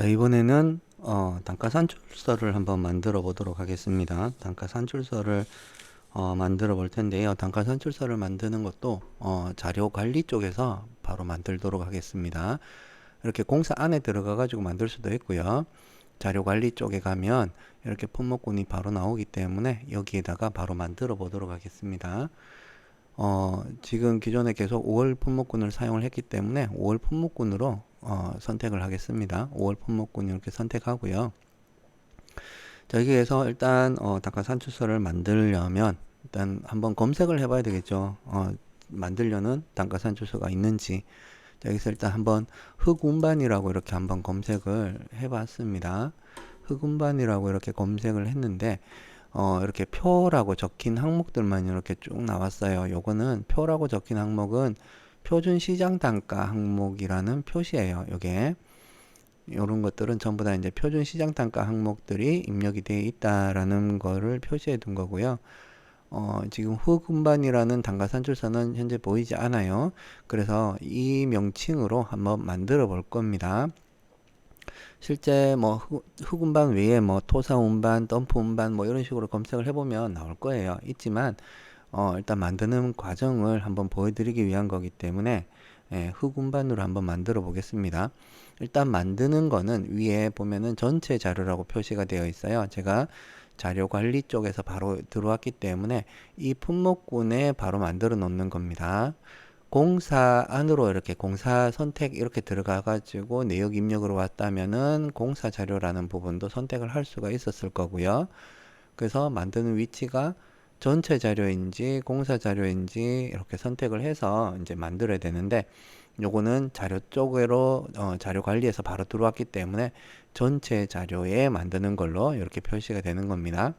자, 이번에는 단가 산출서를 한번 만들어 보도록 하겠습니다. 단가 산출서를 만들어 볼 텐데요. 단가 산출서를 만드는 것도 자료 관리 쪽에서 바로 만들도록 하겠습니다. 이렇게 공사 안에 들어가 가지고 만들 수도 있고요. 자료 관리 쪽에 가면 이렇게 품목군이 바로 나오기 때문에 여기에다가 바로 만들어 보도록 하겠습니다. 지금 기존에 계속 5월 품목군을 사용을 했기 때문에 5월 품목군으로 선택을 하겠습니다. 5월 품목군 이렇게 선택하고요. 자, 여기에서 일단 단가 산출서를 만들려면 일단 한번 검색을 해봐야 되겠죠. 만들려는 단가 산출서가 있는지. 자, 여기서 일단 한번 흑운반이라고 이렇게 한번 검색을 해봤습니다. 흑운반이라고 이렇게 검색을 했는데 이렇게 표라고 적힌 항목들만 이렇게 쭉 나왔어요. 요거는 표라고 적힌 항목은 표준 시장 단가 항목이라는 표시예요. 요게 요런 것들은 전부 다 이제 표준 시장 단가 항목들이 입력이 되어 있다라는 거를 표시해 둔 거고요. 지금 흑운반이라는 단가 산출서는 현재 보이지 않아요. 그래서 이 명칭으로 한번 만들어 볼 겁니다. 실제 뭐 흑운반 외에 뭐 토사운반, 덤프운반 뭐 이런 식으로 검색을 해보면 나올 거예요. 있지만 일단 만드는 과정을 한번 보여드리기 위한 거기 때문에 흑운반으로 한번 만들어 보겠습니다. 일단 만드는 거는 위에 보면은 전체 자료라고 표시가 되어 있어요. 제가 자료 관리 쪽에서 바로 들어왔기 때문에 이 품목군에 바로 만들어 놓는 겁니다. 공사 안으로 이렇게 공사 선택 이렇게 들어가 가지고 내역 입력으로 왔다면은 공사 자료라는 부분도 선택을 할 수가 있었을 거고요. 그래서 만드는 위치가 전체 자료인지 공사 자료인지 이렇게 선택을 해서 이제 만들어야 되는데 요거는 자료 쪽으로 자료 관리에서 바로 들어왔기 때문에 전체 자료에 만드는 걸로 이렇게 표시가 되는 겁니다.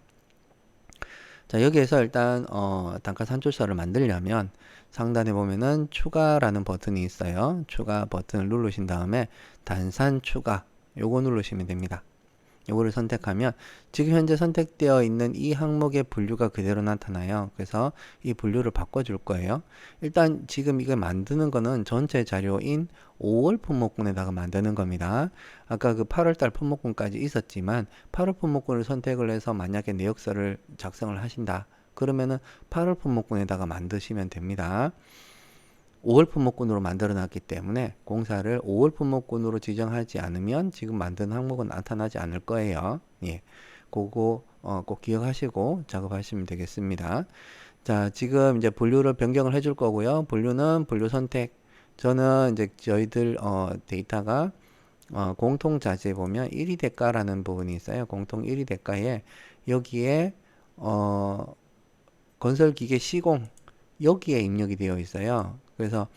자, 여기에서 일단 단가 산출서를 만들려면 상단에 보면은 추가라는 버튼이 있어요. 추가 버튼을 누르신 다음에 단산 추가 요거 누르시면 됩니다. 요거를 선택하면 지금 현재 선택되어 있는 이 항목의 분류가 그대로 나타나요. 그래서 이 분류를 바꿔줄 거예요. 일단 지금 이걸 만드는 거는 전체 자료인 5월 품목군에다가 만드는 겁니다. 아까 그 8월달 품목군까지 있었지만 8월 품목군을 선택을 해서 만약에 내역서를 작성을 하신다. 그러면은 8월 품목군에다가 만드시면 됩니다. 5월 품목군으로 만들어 놨기 때문에 공사를 5월 품목군으로 지정하지 않으면 지금 만든 항목은 나타나지 않을 거예요. 예. 그거 꼭 기억하시고 작업하시면 되겠습니다. 자, 지금 이제 분류를 변경을 해줄 거고요. 분류는 분류 선택. 저는 이제 저희들 데이터가 공통 자재에 보면 1위 대가라는 부분이 있어요. 공통 1위 대가에 여기에 건설기계 시공 여기에 입력이 되어 있어요. 그래서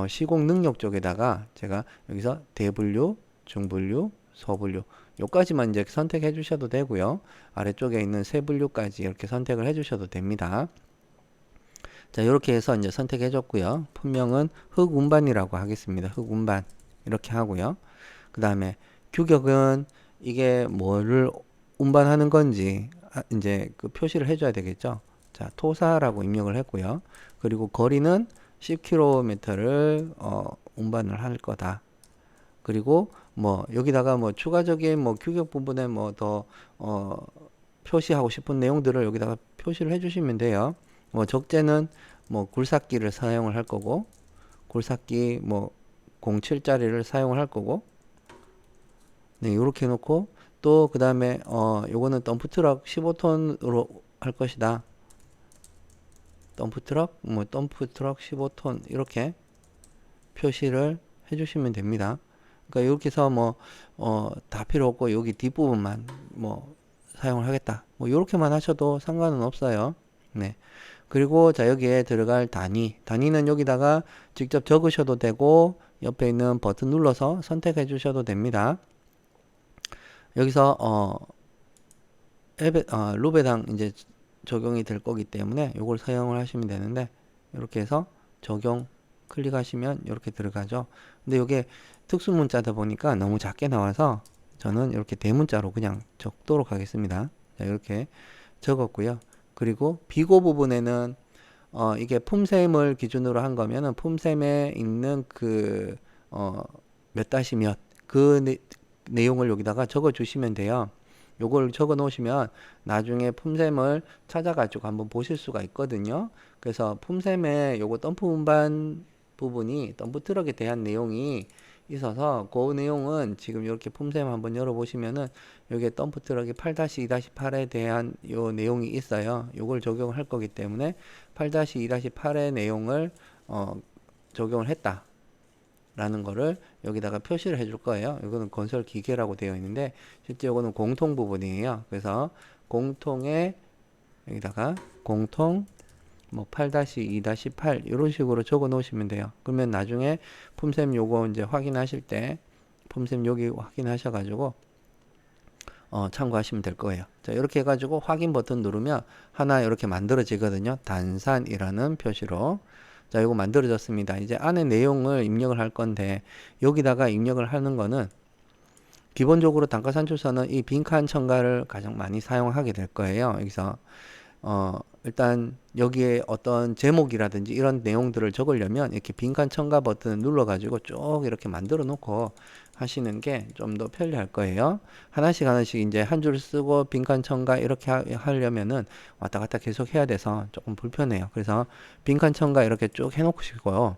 시공 능력 쪽에다가 제가 여기서 대분류, 중분류, 소분류 요까지만 이제 선택해 주셔도 되고요. 아래쪽에 있는 세분류까지 이렇게 선택을 해 주셔도 됩니다. 자, 이렇게 해서 이제 선택해 줬고요. 품명은 흑운반이라고 하겠습니다. 흑운반 이렇게 하고요. 그 다음에 규격은 이게 뭐를 운반하는 건지 이제 그 표시를 해줘야 되겠죠. 자, 토사라고 입력을 했고요. 그리고 거리는 10km를 운반을 할 거다. 그리고 뭐 여기다가 뭐 추가적인 뭐 규격 부분에 뭐 더 표시하고 싶은 내용들을 여기다가 표시를 해주시면 돼요. 뭐 적재는 뭐 굴삭기를 사용을 할 거고 굴삭기 뭐 07짜리를 사용을 할 거고 네, 이렇게 해놓고 또 그 다음에 요거는 덤프트럭 15톤으로 할 것이다. 덤프트럭 뭐 덤프트럭 15톤 이렇게 표시를 해주시면 됩니다. 그러니까 이렇게 해서 뭐 다 필요 없고 여기 뒷부분만 뭐 사용을 하겠다. 뭐 이렇게만 하셔도 상관은 없어요. 네. 그리고 자 여기에 들어갈 단위는 여기다가 직접 적으셔도 되고 옆에 있는 버튼 눌러서 선택해 주셔도 됩니다. 여기서 루베당 이제 적용이 될 거기 때문에 이걸 사용을 하시면 되는데 이렇게 해서 적용 클릭하시면 이렇게 들어가죠. 근데 이게 특수 문자다 보니까 너무 작게 나와서 저는 이렇게 대문자로 그냥 적도록 하겠습니다. 자, 이렇게 적었고요. 그리고 비고 부분에는 이게 품셈을 기준으로 한 거면은 품셈에 있는 그 몇 다시 몇 그 내용을 여기다가 적어 주시면 돼요. 요걸 적어 놓으시면 나중에 품셈을 찾아가지고 한번 보실 수가 있거든요. 그래서 품셈에 요거 덤프 운반 부분이 덤프 트럭에 대한 내용이 있어서 그 내용은 지금 이렇게 품셈 한번 열어보시면은 여기에 덤프 트럭이 8-2-8에 대한 요 내용이 있어요. 요걸 적용을 할 거기 때문에 8-2-8의 내용을 적용을 했다. 라는 거를 여기다가 표시를 해줄 거예요. 이거는 건설 기계라고 되어 있는데 실제 이거는 공통 부분이에요. 그래서 공통에 여기다가 공통 뭐 8-2-8 이런 식으로 적어 놓으시면 돼요. 그러면 나중에 품셈 요거 이제 확인하실 때 품셈 여기 확인하셔가지고 참고하시면 될 거예요. 자, 이렇게 해가지고 확인 버튼 누르면 하나 이렇게 만들어지거든요. 단산이라는 표시로. 자, 이거 만들어졌습니다. 이제 안에 내용을 입력을 할 건데 여기다가 입력을 하는 거는 기본적으로 단가산출서는 이 빈칸 첨가를 가장 많이 사용하게 될 거예요. 여기서 일단 여기에 어떤 제목이라든지 이런 내용들을 적으려면 이렇게 빈칸 첨가 버튼을 눌러가지고 쭉 이렇게 만들어 놓고 하시는 게 좀 더 편리할 거예요. 하나씩 하나씩 이제 한 줄 쓰고 빈칸 첨가 이렇게 하려면은 왔다 갔다 계속 해야 돼서 조금 불편해요. 그래서 빈칸 첨가 이렇게 쭉 해놓으시고요.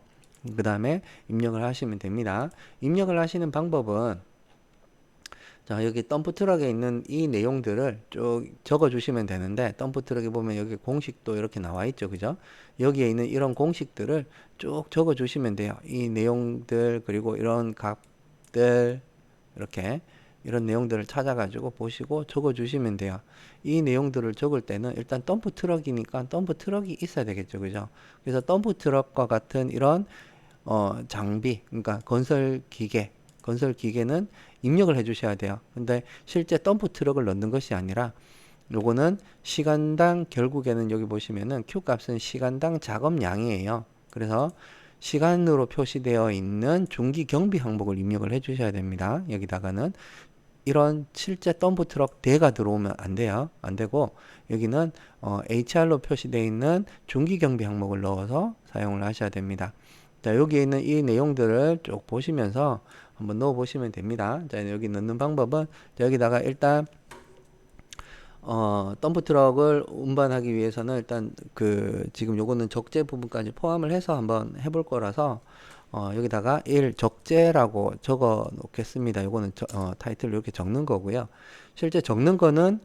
그 다음에 입력을 하시면 됩니다. 입력을 하시는 방법은 자, 여기 덤프트럭에 있는 이 내용들을 쭉 적어 주시면 되는데, 덤프트럭에 보면 여기 공식도 이렇게 나와 있죠. 그죠? 여기에 있는 이런 공식들을 쭉 적어 주시면 돼요. 이 내용들, 그리고 이런 값들, 이렇게 이런 내용들을 찾아가지고 보시고 적어 주시면 돼요. 이 내용들을 적을 때는 일단 덤프트럭이니까 덤프트럭이 있어야 되겠죠. 그죠? 그래서 덤프트럭과 같은 이런 장비, 그러니까 건설 기계는 입력을 해 주셔야 돼요. 근데 실제 덤프 트럭을 넣는 것이 아니라 요거는 시간당 결국에는 여기 보시면은 Q 값은 시간당 작업량이에요. 그래서 시간으로 표시되어 있는 중기 경비 항목을 입력을 해 주셔야 됩니다. 여기다가는 이런 실제 덤프 트럭 대가 들어오면 안 돼요. 안 되고 여기는 HR로 표시되어 있는 중기 경비 항목을 넣어서 사용을 하셔야 됩니다. 자, 여기에 있는 이 내용들을 쭉 보시면서 한번 넣어 보시면 됩니다. 자, 여기 넣는 방법은 여기다가 일단 덤프 트럭을 운반하기 위해서는 일단 지금 요거는 적재 부분까지 포함을 해서 한번 해볼 거라서 여기다가 1 적재라고 적어 놓겠습니다. 요거는 타이틀을 이렇게 적는 거고요. 실제 적는 거는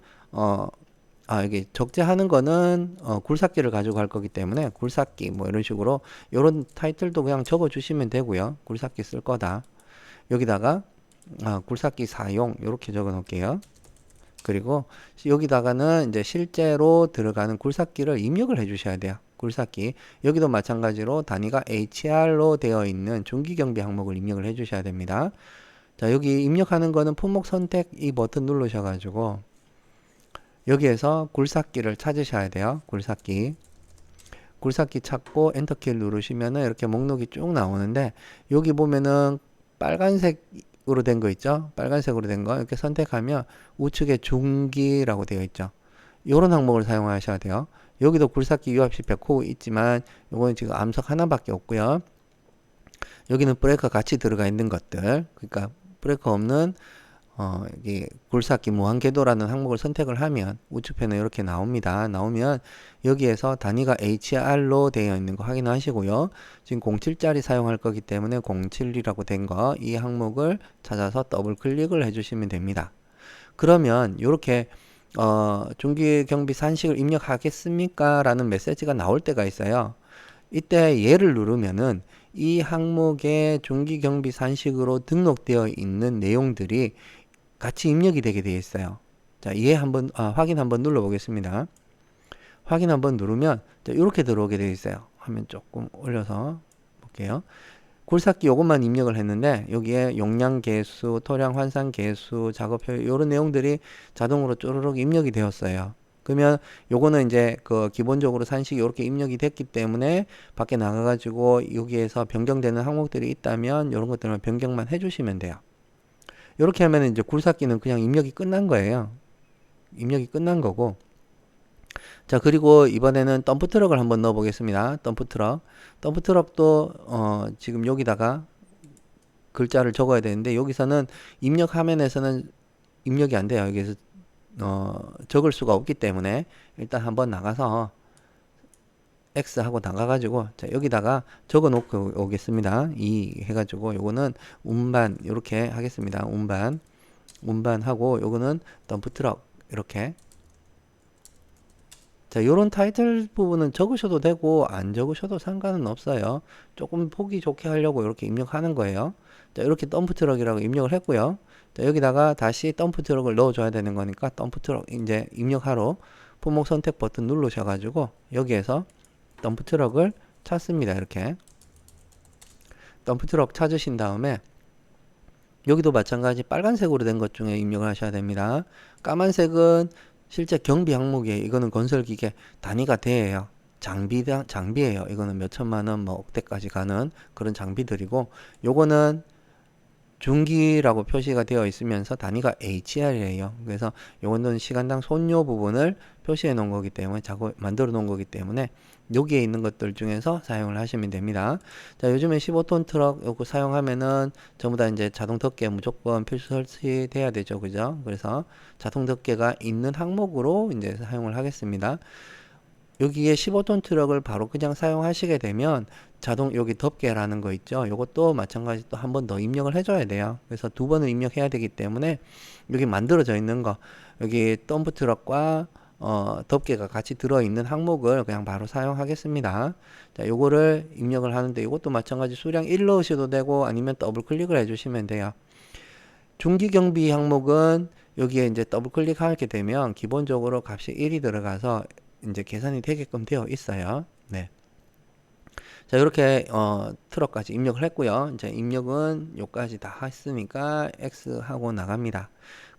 여기 적재하는 거는 굴삭기를 가지고 갈 거기 때문에 굴삭기 뭐 이런 식으로 요런 타이틀도 그냥 적어 주시면 되고요. 굴삭기 쓸 거다. 여기다가 굴삭기 사용 이렇게 적어 놓을게요. 그리고 여기다가는 이제 실제로 들어가는 굴삭기를 입력을 해 주셔야 돼요. 굴삭기. 여기도 마찬가지로 단위가 HR로 되어 있는 중기경비 항목을 입력을 해 주셔야 됩니다. 자, 여기 입력하는 거는 품목 선택 이 버튼 누르셔가지고 여기에서 굴삭기를 찾으셔야 돼요. 굴삭기 찾고 엔터키를 누르시면은 이렇게 목록이 쭉 나오는데 여기 보면은 빨간색으로 된 거 있죠? 빨간색으로 된 거 이렇게 선택하면 우측에 중기라고 되어 있죠. 이런 항목을 사용하셔야 돼요. 여기도 굴삭기 유압시 100호 있지만 요거는 지금 암석 하나밖에 없고요. 여기는 브레이커 같이 들어가 있는 것들, 그러니까 브레이커 없는 여기 굴삭기 무한궤도라는 항목을 선택을 하면 우측편에 이렇게 나옵니다. 나오면 여기에서 단위가 HR로 되어 있는 거 확인하시고요. 지금 07짜리 사용할 거기 때문에 07이라고 된 거 이 항목을 찾아서 더블 클릭을 해주시면 됩니다. 그러면 이렇게 중기 경비 산식을 입력하겠습니까? 라는 메시지가 나올 때가 있어요. 이때 얘를 누르면은 이 항목의 중기 경비 산식으로 등록되어 있는 내용들이 같이 입력이 되게 되어 있어요. 자, 확인 한번 눌러 보겠습니다. 확인 한번 누르면 이렇게 들어오게 되어 있어요. 화면 조금 올려서 볼게요. 굴삭기 요것만 입력을 했는데 여기에 용량 개수, 토량 환산 개수, 작업 효율 이런 내용들이 자동으로 쪼르륵 입력이 되었어요. 그러면 요거는 이제 기본적으로 산식이 이렇게 입력이 됐기 때문에 밖에 나가가지고 여기에서 변경되는 항목들이 있다면 이런 것들만 변경만 해주시면 돼요. 이렇게 하면 이제 굴삭기는 그냥 입력이 끝난 거예요. 입력이 끝난 거고. 자, 그리고 이번에는 덤프트럭을 한번 넣어 보겠습니다. 덤프트럭도 지금 여기다가 글자를 적어야 되는데 여기서는 입력 화면에서는 입력이 안 돼요. 여기서 적을 수가 없기 때문에 일단 한번 나가서 X 하고 나가가지고 자 여기다가 적어 놓고 오겠습니다. 2 해가지고 요거는 운반 이렇게 하겠습니다. 운반하고 요거는 덤프트럭 이렇게. 자 요런 타이틀 부분은 적으셔도 되고 안 적으셔도 상관은 없어요. 조금 보기 좋게 하려고 이렇게 입력하는 거예요. 자 이렇게 덤프트럭이라고 입력을 했고요. 자 여기다가 다시 덤프트럭을 넣어줘야 되는 거니까 덤프트럭 이제 입력하러 품목 선택 버튼 누르셔가지고 여기에서 덤프트럭을 찾습니다. 이렇게 덤프트럭 찾으신 다음에 여기도 마찬가지 빨간색으로 된 것 중에 입력을 하셔야 됩니다. 까만색은 실제 경비 항목이에요. 이거는 건설기계 단위가 대예요. 장비예요. 이거는 몇 천만 원, 뭐 억대까지 가는 그런 장비들이고, 요거는 중기라고 표시가 되어 있으면서 단위가 HR이에요. 그래서 요거는 시간당 손료 부분을 표시해 놓은 거기 때문에 만들어 놓은 거기 때문에 여기에 있는 것들 중에서 사용을 하시면 됩니다. 자, 요즘에 15톤 트럭 요거 사용하면은 전부 다 이제 자동 덮개 무조건 필수 설치돼야 되죠. 그죠? 그래서 자동 덮개가 있는 항목으로 이제 사용을 하겠습니다. 여기에 15톤 트럭을 바로 그냥 사용하시게 되면 자동 여기 덮개라는 거 있죠. 요것도 마찬가지 또 한 번 더 입력을 해줘야 돼요. 그래서 두 번을 입력해야 되기 때문에 여기 만들어져 있는 거 여기 덤프 트럭과 덮개가 같이 들어있는 항목을 그냥 바로 사용하겠습니다. 자, 요거를 입력을 하는데 이것도 마찬가지 수량 1 넣으셔도 되고 아니면 더블 클릭을 해주시면 돼요. 중기 경비 항목은 여기에 이제 더블 클릭하게 되면 기본적으로 값이 1이 들어가서 이제 계산이 되게끔 되어 있어요. 네. 자, 이렇게 트럭까지 입력을 했고요. 이제 입력은 요까지 다 했으니까 X 하고 나갑니다.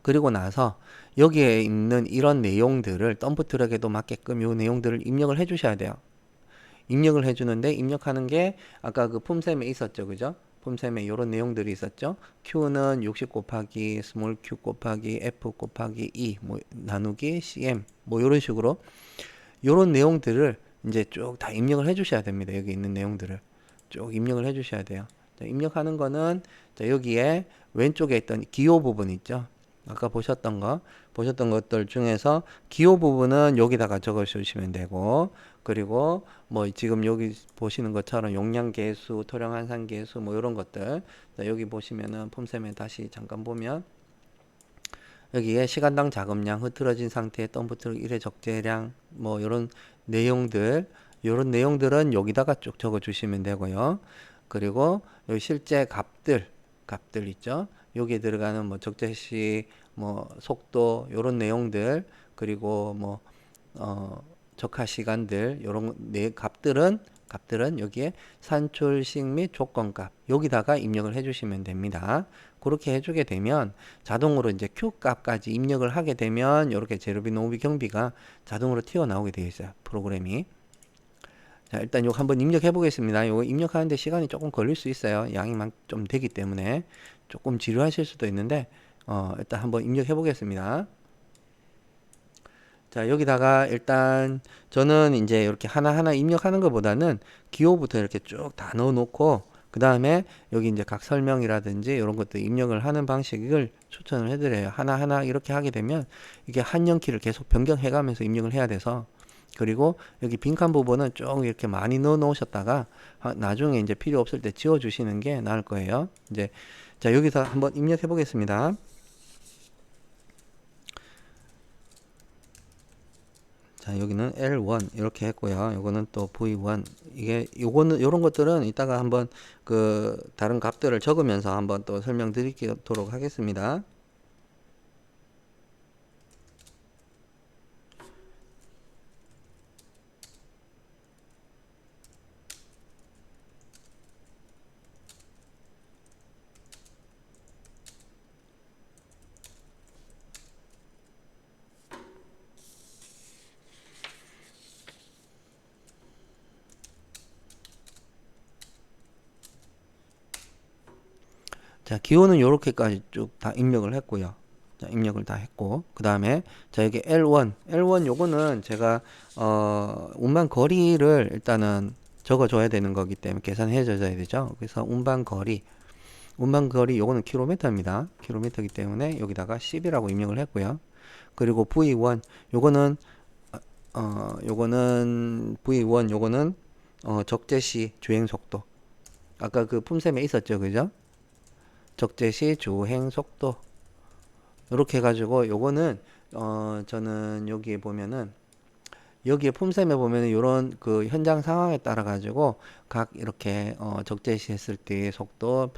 그리고 나서 여기에 있는 이런 내용들을 덤프 트럭에도 맞게끔 요 내용들을 입력을 해 주셔야 돼요. 입력을 해 주는데 입력하는 게 아까 그 폼셈에 있었죠. 그죠? 폼셈에 이런 내용들이 있었죠. Q는 60 곱하기 스몰 q 곱하기 F 곱하기 E 뭐 나누기 CM 뭐 이런 식으로 요런 내용들을 이제 쭉 다 입력을 해 주셔야 됩니다. 여기 있는 내용들을 쭉 입력을 해 주셔야 돼요. 자, 입력하는 거는 자, 여기에 왼쪽에 있던 기호 부분 있죠. 아까 보셨던 것들 중에서 기호 부분은 여기다가 적어 주시면 되고, 그리고 뭐 지금 여기 보시는 것처럼 용량 계수, 토량 한산 계수 뭐 이런 것들. 자, 여기 보시면은 폼셈에 다시 잠깐 보면 여기에 시간당 작업량, 흐트러진 상태의 덤프트럭 1회 적재량 뭐 이런 내용들은 여기다가 쭉 적어 주시면 되고요. 그리고 여기 실제 값들 있죠. 여기에 들어가는 뭐 적재시 뭐 속도 요런 내용들, 그리고 뭐 적하 시간들 요런 값들은 여기에 산출식 및 조건값 여기다가 입력을 해주시면 됩니다. 그렇게 해주게 되면 자동으로 이제 Q 값까지 입력을 하게 되면 이렇게 재료비, 노무비, 경비가 자동으로 튀어나오게 되어 있어요. 프로그램이. 자, 일단 이거 한번 입력해 보겠습니다. 이거 입력하는데 시간이 조금 걸릴 수 있어요. 양이 좀 되기 때문에 조금 지루하실 수도 있는데 일단 한번 입력해 보겠습니다. 자, 여기다가 일단 저는 이제 이렇게 하나하나 입력하는 것보다는 기호부터 이렇게 쭉 다 넣어 놓고 그 다음에 여기 이제 각 설명이라든지 이런 것들 입력을 하는 방식을 추천을 해드려요. 하나하나 이렇게 하게 되면 이게 한영키를 계속 변경해 가면서 입력을 해야 돼서, 그리고 여기 빈칸 부분은 쭉 이렇게 많이 넣어 놓으셨다가 나중에 이제 필요 없을 때 지워 주시는 게 나을 거예요. 이제 자, 여기서 한번 입력해 보겠습니다. 자, 여기는 L1 이렇게 했고요. 요거는 또 V1. 요런 것들은 이따가 한번 그 다른 값들을 적으면서 한번 또 설명드리도록 하겠습니다. 자, 기호는 요렇게까지 쭉 다 입력을 했고요. 자, 입력을 다 했고, 그 다음에 자, 여기 L1 요거는 제가 운반 거리를 일단은 적어 줘야 되는 거기 때문에 계산해 줘야 되죠. 그래서 운반 거리 운반거리 요거는 킬로미터입니다. 킬로미터이기 때문에 여기다가 10이라고 입력을 했고요. 그리고 V1 요거는 요거는 V1 요거는 적재시 주행 속도. 아까 그 품셈에 있었죠, 그죠? 적재시 주행 속도. 이렇게 해가지고 요거는 저는 여기에 보면은 여기에 품셈에 보면은 요런 그 현장 상황에 따라 가지고 각 이렇게 적재시 했을 때의 속도,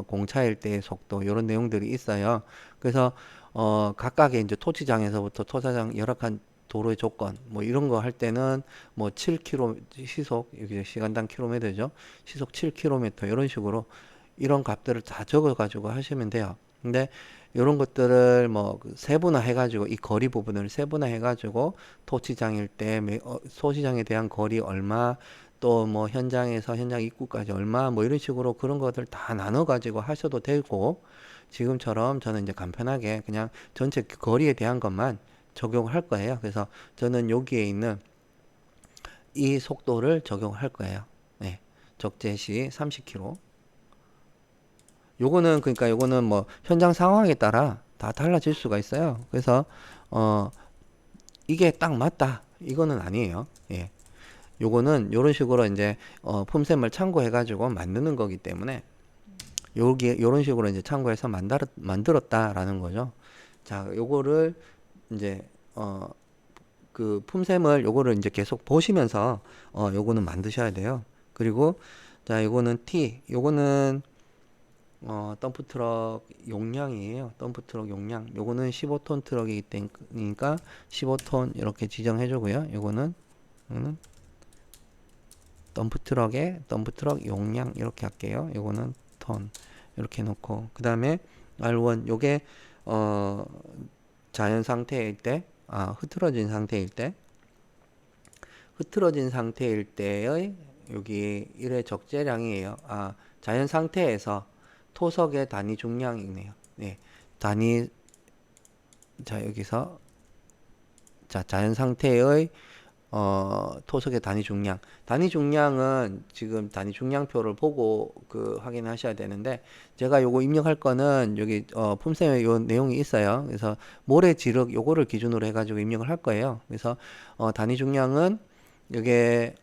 공차일 때의 속도 요런 내용들이 있어요. 그래서 각각의 이제 토지장에서부터 토사장 열악한 도로의 조건 뭐 이런 거 할 때는 뭐 7km 시속 여기 시간당 킬로미터죠. 시속 7km 이런 식으로 이런 값들을 다 적어 가지고 하시면 돼요. 근데 이런 것들을 뭐 세분화 해가지고 이 거리 부분을 세분화 해가지고 토지장일 때 토지장에 대한 거리 얼마 또 뭐 현장에서 현장 입구까지 얼마 뭐 이런 식으로 그런 것들 다 나눠 가지고 하셔도 되고 지금처럼 저는 이제 간편하게 그냥 전체 거리에 대한 것만 적용할 거예요. 그래서 저는 여기에 있는 이 속도를 적용할 거예요. 네. 적재시 30km. 요거는 그러니까 요거는 뭐 현장 상황에 따라 다 달라질 수가 있어요. 그래서 어 이게 딱 맞다 이거는 아니에요. 예. 요거는 요런 식으로 이제 폼셈을 참고해 가지고 만드는 거기 때문에 여기 요런 식으로 이제 참고해서 만들었다라는 거죠. 자, 요거를 이제 그 품셈을 요거를 이제 계속 보시면서 요거는 만드셔야 돼요. 그리고 자, 요거는 T 요거는 덤프트럭 용량이에요. 덤프트럭 용량. 요거는 15톤 트럭이기 때니까 15톤 이렇게 지정해 주고요. 요거는 덤프트럭 용량 이렇게 할게요. 요거는 톤 이렇게 놓고 그 다음에 R1 요게 자연 상태일 때 흐트러진 상태일 때의 여기 1회 적재량이에요. 자연 상태에서 토석의 단위 중량이네요. 네. 자, 여기서, 자, 자연 상태의, 토석의 단위 중량. 단위 중량은 지금 단위 중량표를 보고 확인하셔야 되는데, 제가 요거 입력할 거는 여기, 품셈에 요 내용이 있어요. 그래서 모래지륵 요거를 기준으로 해가지고 입력을 할 거예요. 그래서, 단위 중량은 요게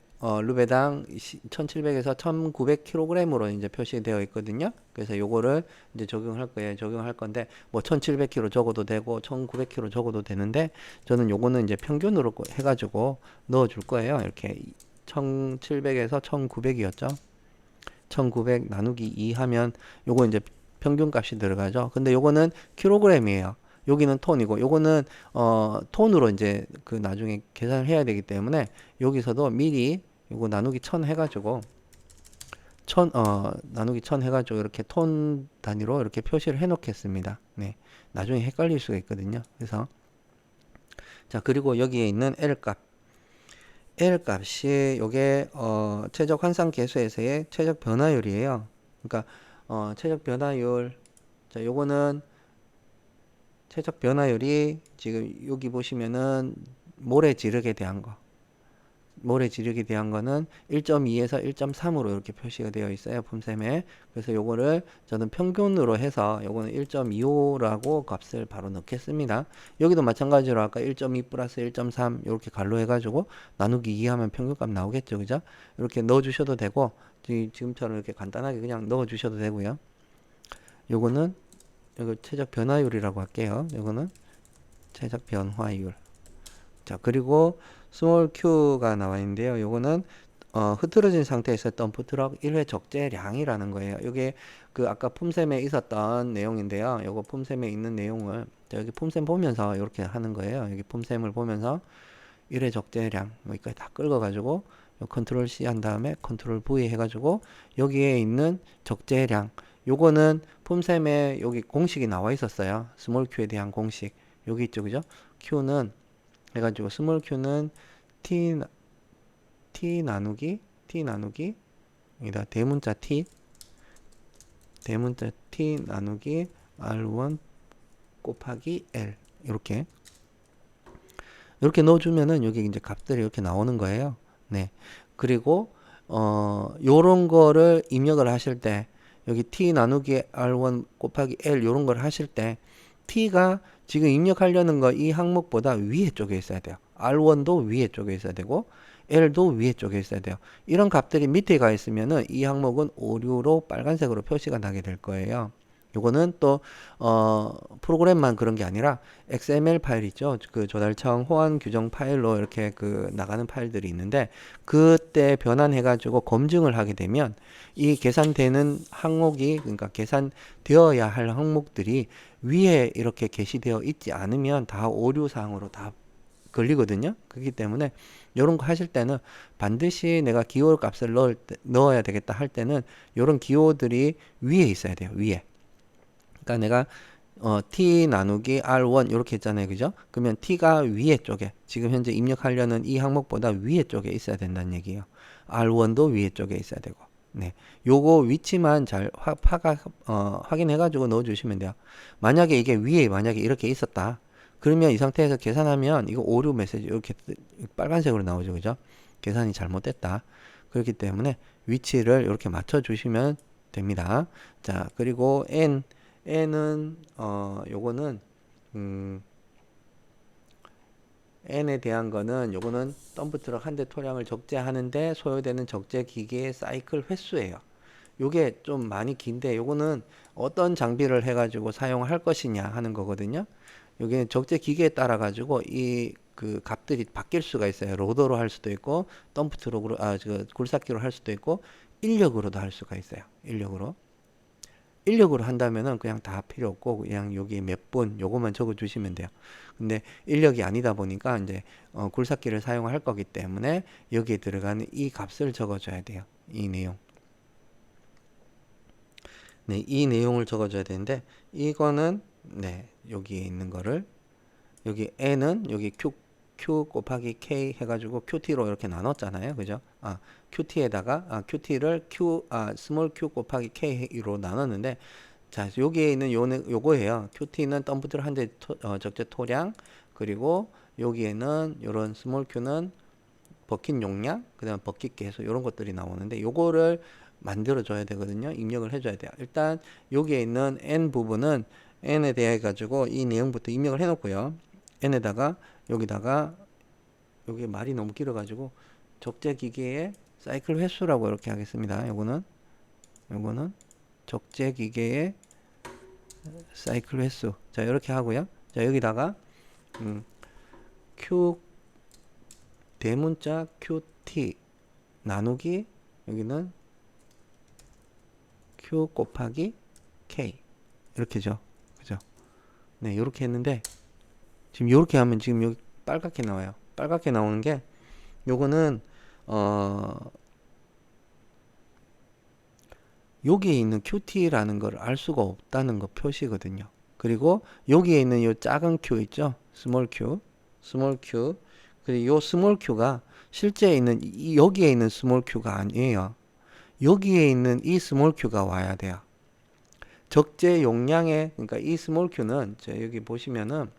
루베당 1700에서 1900kg으로 이제 표시되어 있거든요. 그래서 요거를 이제 적용할 거예요. 적용할 건데 뭐 1700kg 적어도 되고 1900kg 적어도 되는데 저는 요거는 이제 평균으로 해가지고 넣어 줄 거예요. 이렇게 1700에서 1900이었죠. 1900 나누기 2 하면 요거 이제 평균 값이 들어가죠. 근데 요거는 킬로그램이에요. 여기는 톤이고 요거는 톤으로 이제 나중에 계산을 해야 되기 때문에 여기서도 미리 요거 나누기 1000 해가지고 나누기 1000 해가지고 이렇게 톤 단위로 이렇게 표시를 해 놓겠습니다. 네. 나중에 헷갈릴 수가 있거든요. 그래서 자, 그리고 여기에 있는 L 값이 요게 최적 환상 계수에서의 최적 변화율이에요. 그러니까 최적 변화율 자, 요거는 최적 변화율이 지금 여기 보시면은 모래 지륵에 대한 거는 1.2에서 1.3으로 이렇게 표시가 되어 있어요. 품셈에. 그래서 요거를 저는 평균으로 해서 요거는 1.25라고 값을 바로 넣겠습니다. 여기도 마찬가지로 아까 1.2 플러스 1.3 이렇게 갈로 해가지고 나누기 2 하면 평균값 나오겠죠. 그죠? 이렇게 넣어 주셔도 되고 지금처럼 이렇게 간단하게 그냥 넣어 주셔도 되고요. 요거는 이거 최적 변화율이라고 할게요. 이거는 최적 변화율. 자, 그리고 스몰 q가 나와 있는데요. 요거는 흐트러진 상태에서 덤프트럭 1회 적재량이라는 거예요. 이게 아까 품셈에 있었던 내용인데요. 요거 품셈에 있는 내용을 여기 품셈 보면서 이렇게 하는 거예요. 여기 품셈을 보면서 1회 적재량 여기까지 다 긁어 가지고 컨트롤 C 한 다음에 컨트롤 V 해 가지고 여기에 있는 적재량 요거는 품셈에 여기 공식이 나와 있었어요. 스몰 q에 대한 공식 여기 있죠, 그죠? q는 해가지고 스몰 q는 t 나누기 여기다 대문자 t 나누기 r1 곱하기 l 이렇게 넣어주면은 여기 이제 값들이 이렇게 나오는 거예요. 네. 그리고 요런 거를 입력을 하실 때 여기 t 나누기 r1 곱하기 l 요런 걸 하실 때 t가 지금 입력하려는 거 이 항목보다 위에 쪽에 있어야 돼요. r1도 위에 쪽에 있어야 되고 l도 위에 쪽에 있어야 돼요. 이런 값들이 밑에 가 있으면은 이 항목은 오류로 빨간색으로 표시가 나게 될 거예요. 요거는 또 프로그램만 그런 게 아니라 XML 파일 있죠. 그 조달청 호환 규정 파일로 이렇게 그 나가는 파일들이 있는데 그때 변환해 가지고 검증을 하게 되면 이 계산되는 항목이 그러니까 계산되어야 할 항목들이 위에 이렇게 게시되어 있지 않으면 다 오류 사항으로 다 걸리거든요. 그렇기 때문에 이런 거 하실 때는 반드시 내가 기호 값을 넣어야 되겠다 할 때는 이런 기호들이 위에 있어야 돼요. 위에. 그러니까 내가 t 나누기 r1 이렇게 했잖아요. 그죠? 그러면 t가 위에 쪽에 지금 현재 입력하려는 이 항목보다 위에 쪽에 있어야 된다는 얘기예요. r1도 위에 쪽에 있어야 되고. 네. 요거 위치만 잘 확인해 가지고 넣어 주시면 돼요. 만약에 이게 위에 만약에 이렇게 있었다. 그러면 이 상태에서 계산하면 이거 오류 메시지 이렇게 빨간색으로 나오죠. 그죠? 계산이 잘못됐다. 그렇기 때문에 위치를 이렇게 맞춰 주시면 됩니다. 자, 그리고 n은 요거는 n에 대한 거는 요거는 덤프트럭 한 대 토량을 적재하는데 소요되는 적재 기계의 사이클 횟수예요. 요게 좀 많이 긴데 요거는 어떤 장비를 해가지고 사용할 것이냐 하는 거거든요. 요게 적재 기계에 따라 가지고 이 그 값들이 바뀔 수가 있어요. 로더로 할 수도 있고 덤프트럭으로 굴삭기로 할 수도 있고 인력으로도 할 수가 있어요. 인력으로 한다면은 그냥 다 필요 없고 그냥 여기 몇 분 요것만 적어 주시면 돼요. 근데 인력이 아니다 보니까 이제 굴삭기를 사용할 거기 때문에 여기에 들어가는 이 값을 적어 줘야 돼요. 이 내용. 네, 이 내용을 적어 줘야 되는데 이거는 네, 여기에 있는 거를 여기 n은 여기 q 곱하기 k 해가지고 qt로 이렇게 나눴잖아요. 그죠? qt에다가 qt를 스몰 q 곱하기 k로 나눴는데 자, 여기에 있는 요거예요. qt는 덤프트럭 한 대 적재 토량 그리고 여기에는 요런 스몰 q는 버킷 용량 그다음 버킷 개수 이런 것들이 나오는데 요거를 만들어 줘야 되거든요. 입력을 해 줘야 돼요. 일단 여기에 있는 n 부분은 n에 대해 가지고 이 내용부터 입력을 해 놓고요. n에다가 여기다가 여기 말이 너무 길어 가지고 적재 기계의 사이클 횟수라고 이렇게 하겠습니다. 요거는 적재 기계의 사이클 횟수. 자, 이렇게 하고요. 자, 여기다가 q 대문자 qt 나누기 여기는 q 곱하기 k 이렇게죠. 그죠? 네, 이렇게 했는데 지금 이렇게 하면 지금 여기 빨갛게 나와요. 빨갛게 나오는 게 요거는 여기에 있는 qt라는 걸 알 수가 없다는 거 표시거든요. 그리고 여기에 있는 요 작은 q 있죠? 스몰 q 그리고 요 스몰 q가 실제 있는 여기에 있는 스몰 q가 아니에요. 여기에 있는 이 스몰 q가 와야 돼요. 적재 용량의 그러니까 이 스몰 q는 여기 보시면은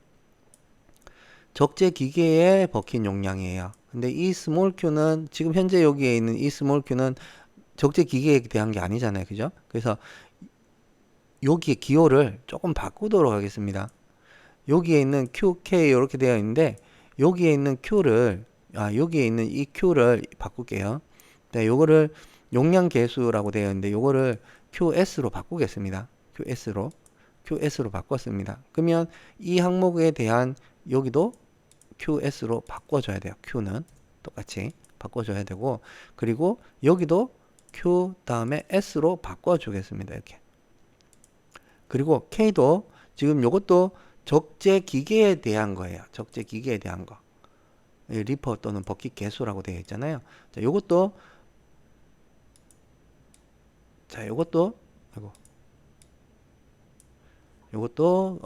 적재 기계의 버킷 용량이에요. 근데 이 스몰 q는 지금 현재 여기에 있는 이 스몰 q는 적재 기계에 대한 게 아니잖아요. 그죠? 그래서 여기에 기호를 조금 바꾸도록 하겠습니다. 여기에 있는 QK 이렇게 되어 있는데 여기에 있는 Q를 여기에 있는 이 Q를 바꿀게요. 네, 요거를 용량 개수라고 되어 있는데 요거를 QS로 바꾸겠습니다. QS로 바꿨습니다. 그러면 이 항목에 대한 여기도 QS로 바꿔줘야 돼요. Q는 똑같이 바꿔줘야 되고 그리고 여기도 Q 다음에 S로 바꿔주겠습니다. 이렇게. 그리고 K도 지금 요것도 적재 기계에 대한 거예요. 적재 기계에 대한 거. 리퍼 또는 버킷 개수라고 되어 있잖아요. 자, 요것도 요것도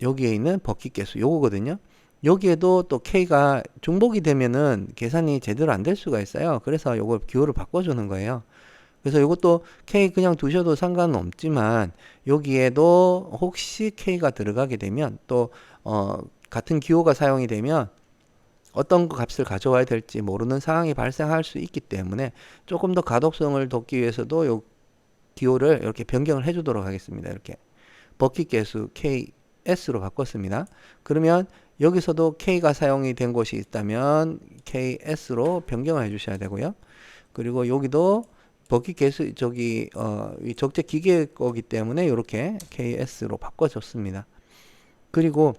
여기에 있는 버킷 개수 요거거든요. 여기에도 또 K가 중복이 되면은 계산이 제대로 안 될 수가 있어요. 그래서 요거 기호를 바꿔주는 거예요. 그래서 이것도 K 그냥 두셔도 상관은 없지만 여기에도 혹시 K가 들어가게 되면 또 같은 기호가 사용이 되면 어떤 값을 가져와야 될지 모르는 상황이 발생할 수 있기 때문에 조금 더 가독성을 돋기 위해서도 요 기호를 이렇게 변경을 해주도록 하겠습니다. 이렇게 버킷 개수 KS로 바꿨습니다. 그러면 여기서도 K가 사용이 된 곳이 있다면 KS로 변경을 해주셔야 되고요. 그리고 여기도 버킷 개수 이 적재 기계 거기 때문에 이렇게 KS로 바꿔줬습니다. 그리고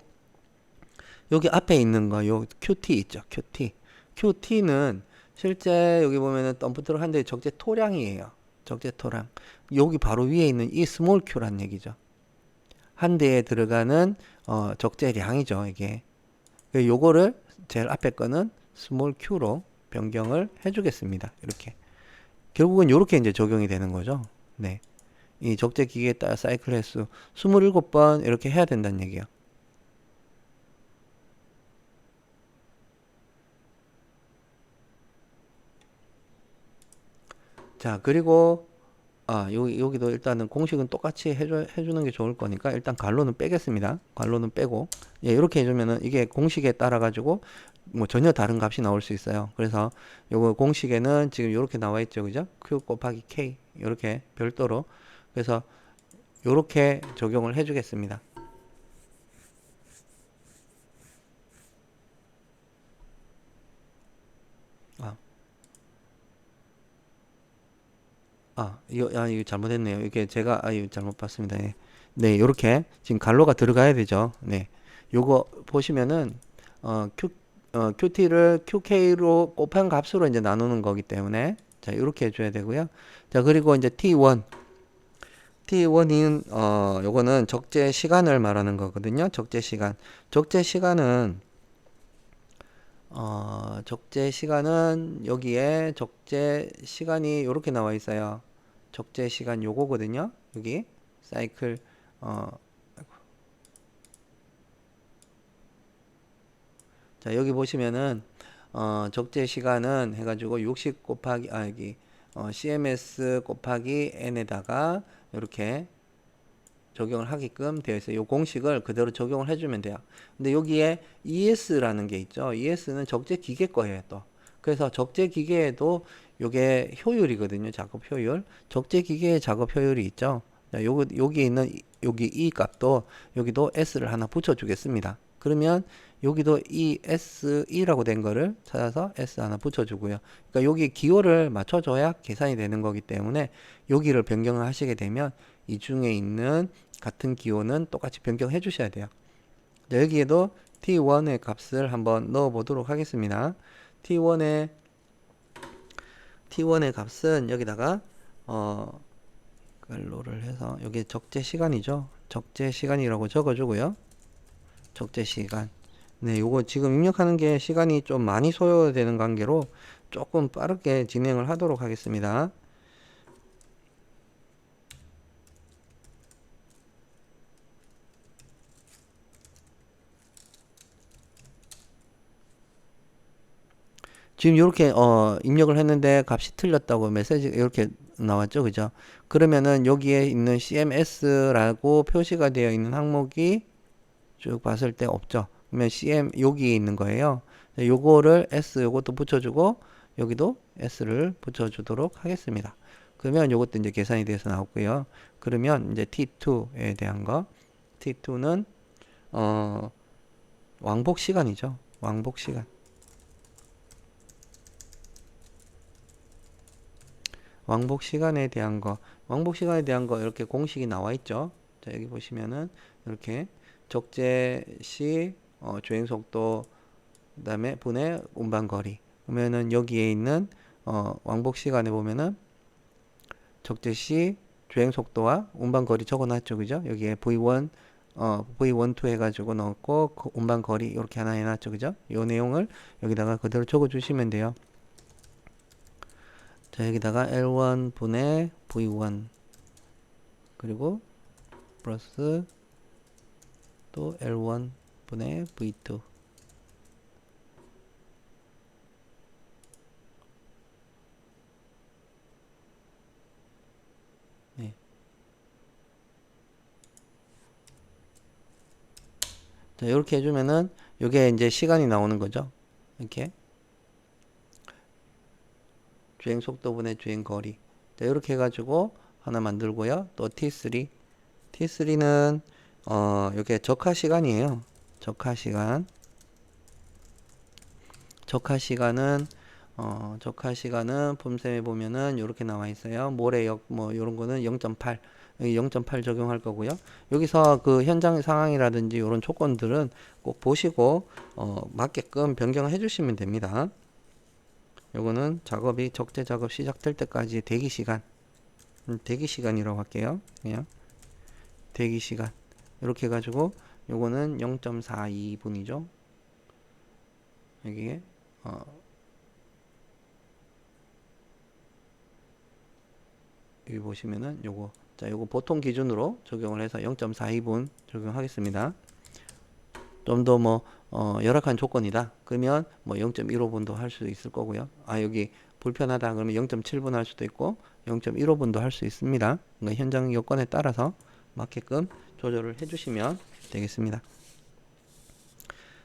여기 앞에 있는 거, 요 QT 있죠, QT. QT는 실제 여기 보면은 덤프트럭 한 대의 적재 토량이에요. 적재 토량. 여기 바로 위에 있는 이 스몰 Q란 얘기죠. 한 대에 들어가는 적재량이죠, 이게. 요거를 제일 앞에 거는 스몰 Q로 변경을 해주겠습니다. 이렇게. 결국은 이렇게 이제 적용이 되는 거죠. 네. 이 적재 기계에 따라 사이클 횟수 27번 이렇게 해야 된다는 얘기예요. 자, 그리고 여기도 일단은 공식은 똑같이 해주는 게 좋을 거니까 일단 괄호는 빼겠습니다. 괄호는 빼고 예, 이렇게 해주면은 이게 공식에 따라 가지고 뭐 전혀 다른 값이 나올 수 있어요. 그래서 요거 공식에는 지금 이렇게 나와 있죠, 그죠? Q 곱하기 K 이렇게 별도로 그래서 요렇게 적용을 해주겠습니다. 아, 이거 잘못했네요. 이게 제가, 이거 잘못 봤습니다. 예. 네, 요렇게, 지금 갈로가 들어가야 되죠. 네. 요거 보시면은, QT를 QK로 곱한 값으로 이제 나누는 거기 때문에, 자, 요렇게 해줘야 되고요. 자, 그리고 이제 T1. T1인, 요거는 적재 시간을 말하는 거거든요. 적재 시간. 적재 시간은, 적재 시간은 여기에 적재 시간이 요렇게 나와 있어요. 적재 시간 요거거든요. 여기 사이클 자 여기 보시면은 적재 시간은 해가지고 60 곱하기 여기 CMS 곱하기 n에다가 이렇게 적용을 하게끔 되어 있어요. 이 공식을 그대로 적용을 해주면 돼요. 근데 여기에 ES라는 게 있죠. ES는 적재 기계 거예요, 또. 그래서 적재 기계에도 요게 효율이거든요. 작업 효율. 적재 기계의 작업 효율이 있죠. 자, 여기 있는 여기 E 값도 여기도 S를 하나 붙여주겠습니다. 그러면 여기도 ESE라고 된 거를 찾아서 S 하나 붙여주고요. 그러니까 여기 기호를 맞춰줘야 계산이 되는 거기 때문에 여기를 변경을 하시게 되면 이 중에 있는 같은 기호는 똑같이 변경해 주셔야 돼요. 여기에도 T1의 값을 한번 넣어 보도록 하겠습니다. T1의 값은 여기다가 갈로를 해서 여기 적재 시간이죠. 적재 시간이라고 적어 주고요. 적재 시간. 네, 요거 지금 입력하는 게 시간이 좀 많이 소요되는 관계로 조금 빠르게 진행을 하도록 하겠습니다. 지금 이렇게 입력을 했는데 값이 틀렸다고 메시지 이렇게 나왔죠, 그죠? 그러면은 여기에 있는 CMS라고 표시가 되어 있는 항목이 쭉 봤을 때 없죠. 그러면 여기에 있는 거예요. 요거를 S 요것도 붙여주고 여기도 S를 붙여주도록 하겠습니다. 그러면 요것도 이제 계산이 돼서 나왔고요. 그러면 이제 T2에 대한 거, T2는 왕복 시간이죠. 왕복 시간. 왕복 시간에 대한 거, 이렇게 공식이 나와 있죠. 자, 여기 보시면은 이렇게 적재 시 주행 속도 그다음에 분의 운반 거리. 그러면은 여기에 있는 왕복 시간에 보면은 적재 시 주행 속도와 운반 거리 적어 놨죠. 그죠? 여기에 V1 V12 해가지고 넣었고 운반 거리 이렇게 하나 해놨죠. 그죠? 이 내용을 여기다가 그대로 적어 주시면 돼요. 자, 여기다가 L1 분의 V1 그리고 플러스 또 L1 분의 V2 네. 자, 이렇게 해주면은 이게 이제 시간이 나오는 거죠. 이렇게 주행 속도 분의 주행 거리. 자, 이렇게 해가지고 하나 만들고요. 또 T3는 이게 적화 시간이에요. 적화 시간. 적화 시간은 폼셈에 보면은 이렇게 나와 있어요. 모래역 뭐 이런 거는 0.8 여기 0.8 적용할 거고요. 여기서 그 현장 상황이라든지 이런 조건들은 꼭 보시고 맞게끔 변경을 해주시면 됩니다. 요거는 작업이 적재 작업 시작될 때까지 대기 시간, 대기 시간이라고 할게요. 그냥 대기 시간 이렇게 해가지고 요거는 0.42분이죠. 여기에 여기 보시면은 요거 요거 보통 기준으로 적용을 해서 0.42분 적용하겠습니다. 좀 더 뭐 열악한 조건이다 그러면 뭐 0.15분도 할 수 있을 거고요. 여기 불편하다 그러면 0.7분 할 수도 있고 0.15분도 할 수 있습니다. 그러니까 현장 여건에 따라서 맞게끔 조절을 해주시면 되겠습니다.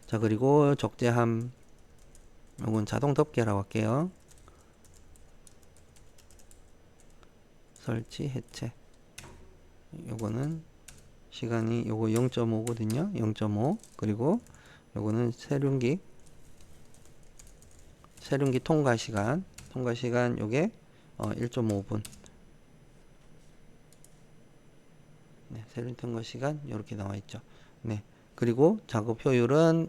자, 그리고 적재함 요건 자동 덮개라고 할게요. 설치 해체 요거는 시간이 요거 0.5거든요. 0.5 그리고 요거는 세륜기 통과 시간 요게 1.5분 네, 세륜 통과 시간 이렇게 나와 있죠. 네. 그리고 작업 효율은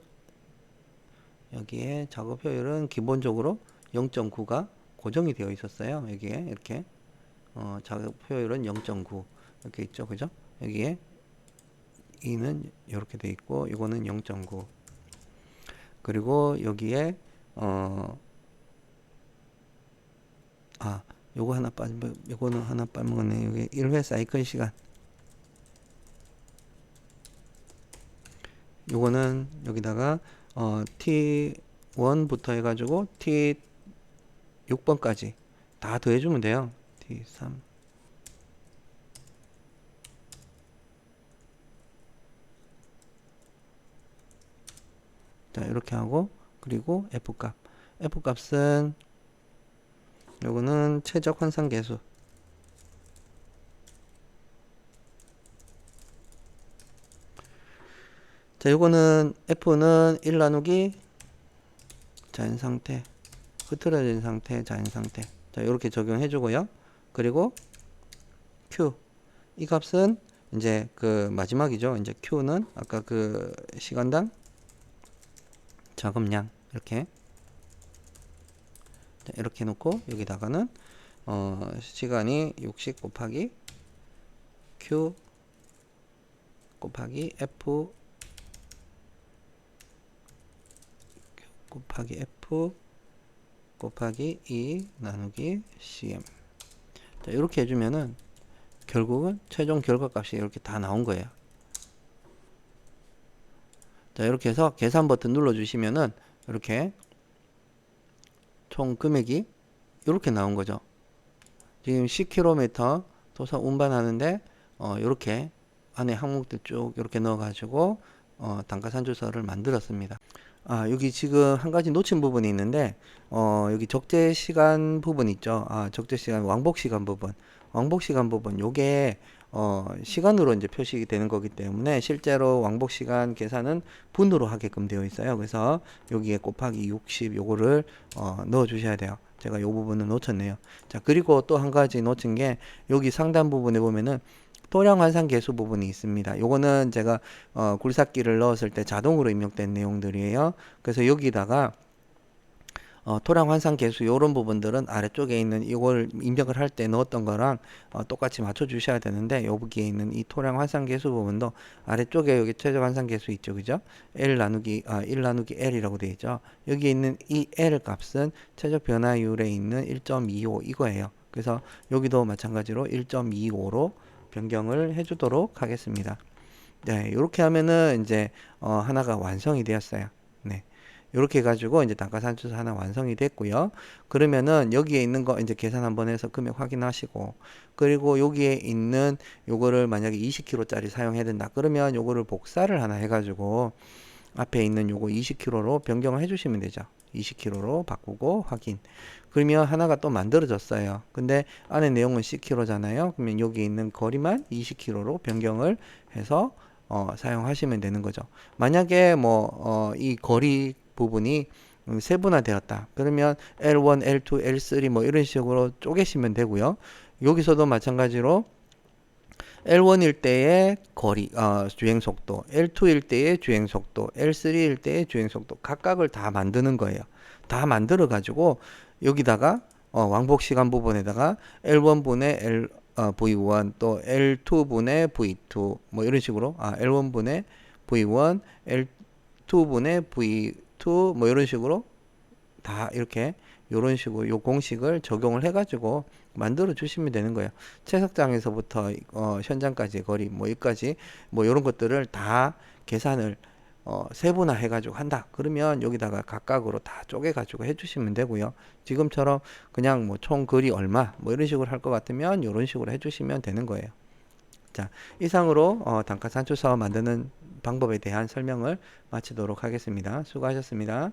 여기에 작업 효율은 기본적으로 0.9가 고정이 되어 있었어요. 여기에 이렇게 작업 효율은 0.9 이렇게 있죠. 그죠? 여기에 2는 이렇게 돼 있고 이거는 0.9 그리고 여기에 요거 하나 빠진 요거는 하나 빠먹었네. 여기 1회 사이클 시간 요거는 여기다가 T1부터 해가지고 T6번까지 다 더해주면 돼요. T3 자 이렇게 하고 그리고 F값은 요거는 최적 환산 계수 자 요거는 F는 1 나누기 자연상태 흐트러진 상태 자연상태 자 이렇게 적용해 주고요. 그리고 Q 이 값은 이제 그 마지막이죠. 이제 Q는 아까 그 시간당 작업량 이렇게 자, 이렇게 놓고 여기다가는 시간이 60 곱하기 Q 곱하기 F 곱하기 F 곱하기 2 나누기 CM 자, 이렇게 해주면은 결국은 최종 결과값이 이렇게 다 나온 거예요. 자, 이렇게 해서 계산 버튼 눌러주시면은 이렇게 총 금액이 이렇게 나온 거죠. 지금 10km 도서 운반하는데 이렇게 안에 항목들 쭉 이렇게 넣어가지고 단가산출서를 만들었습니다. 여기 지금 한 가지 놓친 부분이 있는데 여기 적재시간 부분 있죠. 적재시간 왕복시간 부분 요게 시간으로 이제 표시가 되는 거기 때문에 실제로 왕복시간 계산은 분으로 하게끔 되어 있어요. 그래서 여기에 곱하기 60 요거를 넣어 주셔야 돼요. 제가 요 부분을 놓쳤네요. 자, 그리고 또 한 가지 놓친 게 여기 상단 부분에 보면은 토량 환산 계수 부분이 있습니다. 요거는 제가 굴삭기를 넣었을 때 자동으로 입력된 내용들이에요. 그래서 여기다가 토량 환산 계수 요런 부분들은 아래쪽에 있는 이걸 입력을 할 때 넣었던 거랑 똑같이 맞춰 주셔야 되는데 여기에 있는 이 토량 환산 계수 부분도 아래쪽에 여기 최저 환산 계수 있죠. 그죠? 1 나누기 L이라고 되어 있죠. 여기 있는 이 L 값은 최저 변화율에 있는 1.25 이거예요. 그래서 여기도 마찬가지로 1.25로 변경을 해주도록 하겠습니다. 네, 이렇게 하면은 이제 하나가 완성이 되었어요. 네. 이렇게 해가지고 이제 단가산출서 하나 완성이 됐고요. 그러면은 여기에 있는 거 이제 계산 한번 해서 금액 확인하시고 그리고 여기에 있는 요거를 만약에 20kg짜리 사용해야 된다. 그러면 요거를 복사를 하나 해가지고 앞에 있는 요거 20kg로 변경을 해주시면 되죠. 20km로 바꾸고 확인. 그러면 하나가 또 만들어졌어요. 근데 안에 내용은 10km잖아요. 그러면 여기 있는 거리만 20km로 변경을 해서 사용하시면 되는 거죠. 만약에 이 거리 부분이 세분화되었다. 그러면 L1, L2, L3 뭐 이런 식으로 쪼개시면 되고요. 여기서도 마찬가지로 L1일 때의 거리, 주행 속도, L2일 때의 주행 속도, L3일 때의 주행 속도 각각을 다 만드는 거예요. 다 만들어 가지고 여기다가 왕복 시간 부분에다가 L1분의 V1 또 L2분의 V2 뭐 이런 식으로 L1분의 V1, L2분의 V2 뭐 이런 식으로 다 이렇게 요런 식으로 요 공식을 적용을 해가지고 만들어 주시면 되는 거예요. 채석장에서부터 현장까지의 거리 뭐 여기까지 뭐 요런 것들을 다 계산을 세분화 해가지고 한다. 그러면 여기다가 각각으로 다 쪼개가지고 해주시면 되고요. 지금처럼 그냥 뭐 총 거리 얼마 뭐 이런 식으로 할 것 같으면 이런 식으로 해주시면 되는 거예요. 자, 이상으로 단가 산출서 만드는 방법에 대한 설명을 마치도록 하겠습니다. 수고하셨습니다.